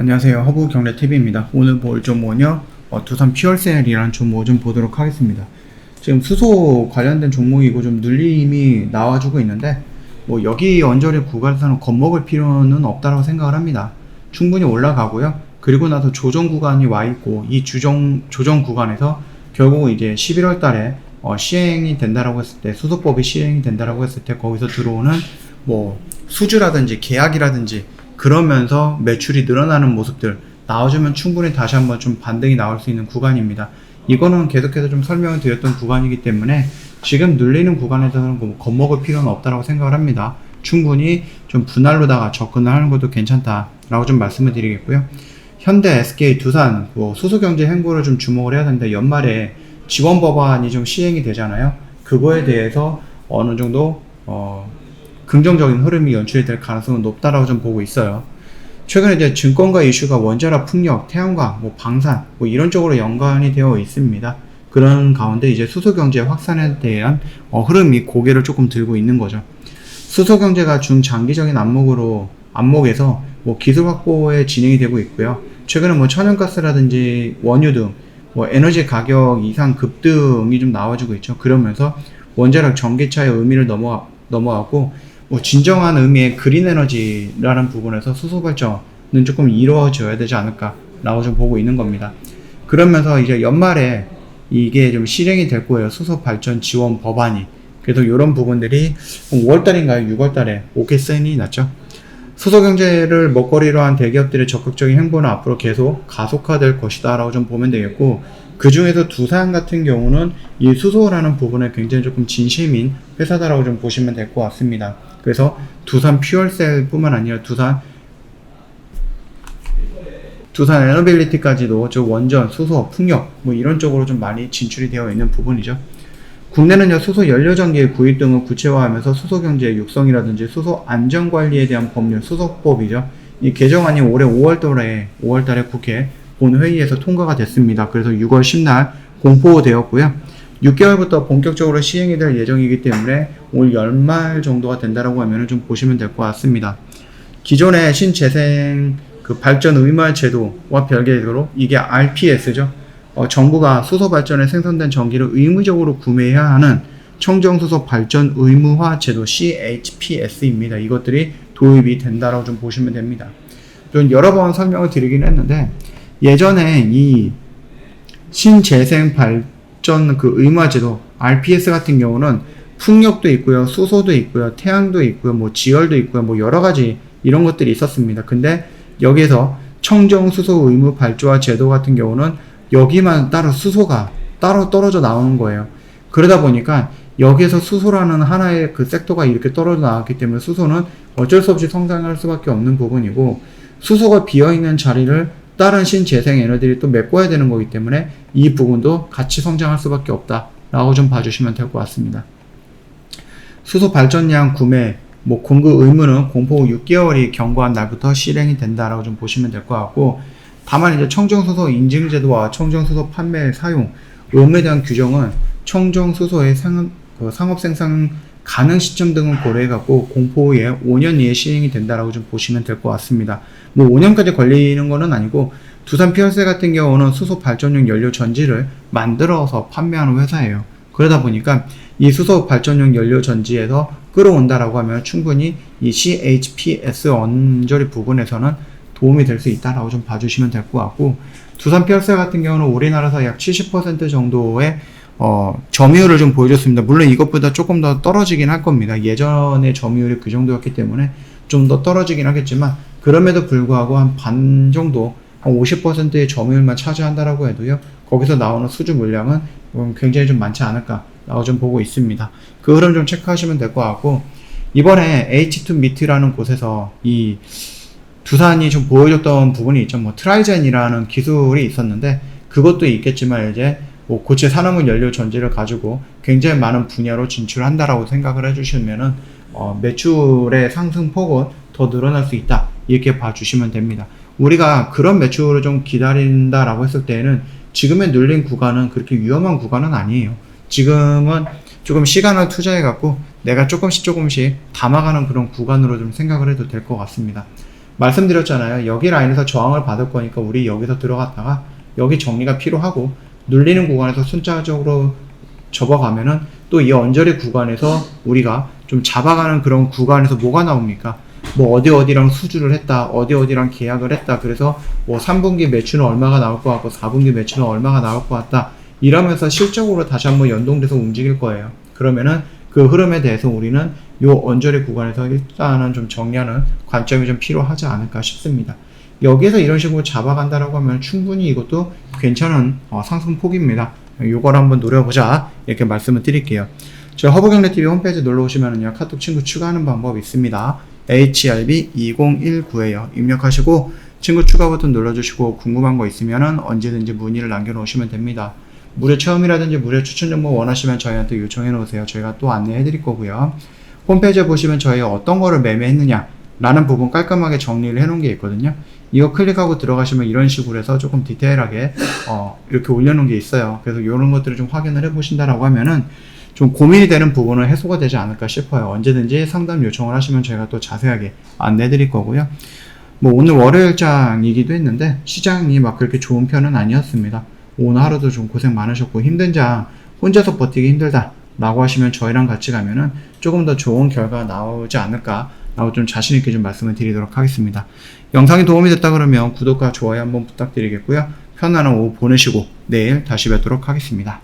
안녕하세요. 허브경제TV입니다. 오늘 볼 종목은요, 두산 퓨얼셀이라는 종목 좀 보도록 하겠습니다. 지금 수소 관련된 종목이고 좀 눌림이 나와주고 있는데, 여기 언저리 구간에서는 겁먹을 필요는 없다고 생각을 합니다. 충분히 올라가고요. 그리고 나서 조정 구간이 와 있고, 이 조정 구간에서 결국 이제 11월 달에 시행이 된다라고 했을 때, 수소법이 시행이 된다라고 했을 때, 거기서 들어오는 수주라든지 계약이라든지 그러면서 매출이 늘어나는 모습들 나와주면 충분히 다시 한번 좀 반등이 나올 수 있는 구간입니다. 이거는 계속해서 좀 설명을 드렸던 구간이기 때문에 지금 눌리는 구간에서는 겁먹을 필요는 없다고 생각을 합니다. 충분히 좀 분할로다가 접근을 하는 것도 괜찮다라고 좀 말씀을 드리겠고요. 현대, SK, 두산 수소경제 행보를 좀 주목을 해야 되는데, 연말에 지원 법안이 좀 시행이 되잖아요. 그거에 대해서 어느 정도 긍정적인 흐름이 연출이 될 가능성은 높다라고 좀 보고 있어요. 최근에 이제 증권가 이슈가 원자력 풍력, 태양광, 방산, 이런 쪽으로 연관이 되어 있습니다. 그런 가운데 이제 수소경제 확산에 대한 흐름이 고개를 조금 들고 있는 거죠. 수소경제가 중장기적인 안목에서 기술 확보에 진행이 되고 있고요. 최근에 천연가스라든지 원유 등 에너지 가격 이상 급등이 좀 나와주고 있죠. 그러면서 원자력 전기차의 의미를 넘어가고 진정한 의미의 그린 에너지라는 부분에서 수소 발전은 조금 이루어져야 되지 않을까라고 좀 보고 있는 겁니다. 그러면서 이제 연말에 이게 좀 실행이 될 거예요. 수소 발전 지원 법안이. 그래서 이런 부분들이 5월달인가요? 6월달에 오케이 났죠. 수소 경제를 먹거리로 한 대기업들의 적극적인 행보는 앞으로 계속 가속화될 것이다라고 좀 보면 되겠고, 그 중에서 두산 같은 경우는 이 수소라는 부분에 굉장히 조금 진심인 회사다라고 좀 보시면 될 것 같습니다. 그래서 두산 퓨얼셀 뿐만 아니라 두산 에너빌리티까지도 원전, 수소, 풍력 이런 쪽으로 좀 많이 진출이 되어 있는 부분이죠. 국내는요, 수소 연료전기의 구입 등을 구체화하면서 수소 경제의 육성이라든지 수소 안전관리에 대한 법률, 수소법이죠. 이 개정안이 올해 5월달에 국회 본회의에서 통과가 됐습니다. 그래서 6월 10날 공포되었고요. 6개월부터 본격적으로 시행이 될 예정이기 때문에 올 연말 정도가 된다라고 하면 좀 보시면 될 것 같습니다. 기존의 신재생 발전 의무화 제도와 별개로 이게 RPS죠. 정부가 수소 발전에 생산된 전기를 의무적으로 구매해야 하는 청정수소 발전 의무화 제도 CHPS입니다. 이것들이 도입이 된다라고 좀 보시면 됩니다. 좀 여러 번 설명을 드리긴 했는데, 예전에 이 신재생 발전 의무화 제도 RPS 같은 경우는 풍력도 있고요, 수소도 있고요, 태양도 있고요, 지열도 있고요, 여러 가지 이런 것들이 있었습니다. 근데 여기에서 청정수소 의무 발주화 제도 같은 경우는 여기만 따로 수소가 따로 떨어져 나오는 거예요. 그러다 보니까 여기에서 수소라는 하나의 섹터가 이렇게 떨어져 나왔기 때문에 수소는 어쩔 수 없이 성장할 수밖에 없는 부분이고, 수소가 비어있는 자리를 다른 신재생 에너지들이 또 메꿔야 되는 거기 때문에 이 부분도 같이 성장할 수밖에 없다라고 좀 봐주시면 될 것 같습니다. 수소 발전량 구매 공급 의무는 공포 6개월이 경과한 날부터 실행이 된다라고 좀 보시면 될 것 같고, 다만 이제 청정수소 인증제도와 청정수소 판매 사용 의무에 대한 규정은 청정수소의 상업 생산 가능 시점 등을 고려해갖고 공포 후에 5년 이에 시행이 된다라고 좀 보시면 될 것 같습니다. 5년까지 걸리는 거는 아니고, 두산 퓨얼셀 같은 경우는 수소 발전용 연료 전지를 만들어서 판매하는 회사예요. 그러다 보니까 이 수소 발전용 연료 전지에서 끌어온다라고 하면 충분히 이 CHPS 언저리 부분에서는 도움이 될 수 있다라고 좀 봐주시면 될 것 같고, 두산 퓨얼셀 같은 경우는 우리나라에서 약 70% 정도의 점유율을 좀 보여줬습니다. 물론 이것보다 조금 더 떨어지긴 할 겁니다. 예전에 점유율이 그 정도였기 때문에 좀 더 떨어지긴 하겠지만, 그럼에도 불구하고 한 반 정도, 한 50%의 점유율만 차지한다라고 해도요, 거기서 나오는 수주 물량은 굉장히 좀 많지 않을까라고 좀 보고 있습니다. 그 흐름 좀 체크하시면 될 것 같고, 이번에 H2미트라는 곳에서 이 두산이 좀 보여줬던 부분이 있죠. 트라이젠이라는 기술이 있었는데, 그것도 있겠지만 이제 고체 산화물 연료 전지를 가지고 굉장히 많은 분야로 진출한다라고 생각을 해주시면은 매출의 상승폭은 더 늘어날 수 있다, 이렇게 봐주시면 됩니다. 우리가 그런 매출을 좀 기다린다라고 했을 때는 지금의 눌린 구간은 그렇게 위험한 구간은 아니에요. 지금은 조금 시간을 투자해 갖고 내가 조금씩 담아가는 그런 구간으로 좀 생각을 해도 될 것 같습니다. 말씀드렸잖아요. 여기 라인에서 저항을 받을 거니까 우리 여기서 들어갔다가 여기 정리가 필요하고 눌리는 구간에서 순차적으로 접어가면은 또 이 언저리 구간에서 우리가 좀 잡아가는 그런 구간에서 뭐가 나옵니까? 뭐 어디랑 수주를 했다, 어디랑 계약을 했다. 그래서 뭐 3분기 매출은 얼마가 나올 것 같고 4분기 매출은 얼마가 나올 것 같다. 이러면서 실적으로 다시 한번 연동돼서 움직일 거예요. 그러면은 그 흐름에 대해서 우리는 요 언저리 구간에서 일단은 좀 정리하는 관점이 좀 필요하지 않을까 싶습니다. 여기에서 이런 식으로 잡아간다라고 하면 충분히 이것도 괜찮은 상승폭입니다. 요걸 한번 노려보자 이렇게 말씀을 드릴게요. 저 허브경제TV 홈페이지 놀러 오시면은요 카톡 친구 추가하는 방법이 있습니다. HRB2019에요. 입력하시고 친구 추가 버튼 눌러주시고 궁금한 거 있으면은 언제든지 문의를 남겨놓으시면 됩니다. 무료 체험이라든지 무료 추천 정보 원하시면 저희한테 요청해 놓으세요. 저희가 또 안내해 드릴 거고요. 홈페이지에 보시면 저희가 어떤 거를 매매했느냐 라는 부분 깔끔하게 정리를 해 놓은 게 있거든요. 이거 클릭하고 들어가시면 이런 식으로 해서 조금 디테일하게 이렇게 올려놓은 게 있어요. 그래서 이런 것들을 좀 확인을 해 보신다라고 하면은 좀 고민이 되는 부분은 해소가 되지 않을까 싶어요. 언제든지 상담 요청을 하시면 저희가 또 자세하게 안내 드릴 거고요. 뭐 오늘 월요일장이기도 했는데 시장이 막 그렇게 좋은 편은 아니었습니다. 오늘 하루도 좀 고생 많으셨고 힘든 장 혼자서 버티기 힘들다 라고 하시면 저희랑 같이 가면은 조금 더 좋은 결과가 나오지 않을까 라고 좀 자신있게 좀 말씀을 드리도록 하겠습니다. 영상이 도움이 됐다 그러면 구독과 좋아요 한번 부탁드리겠고요. 편안한 오후 보내시고 내일 다시 뵙도록 하겠습니다.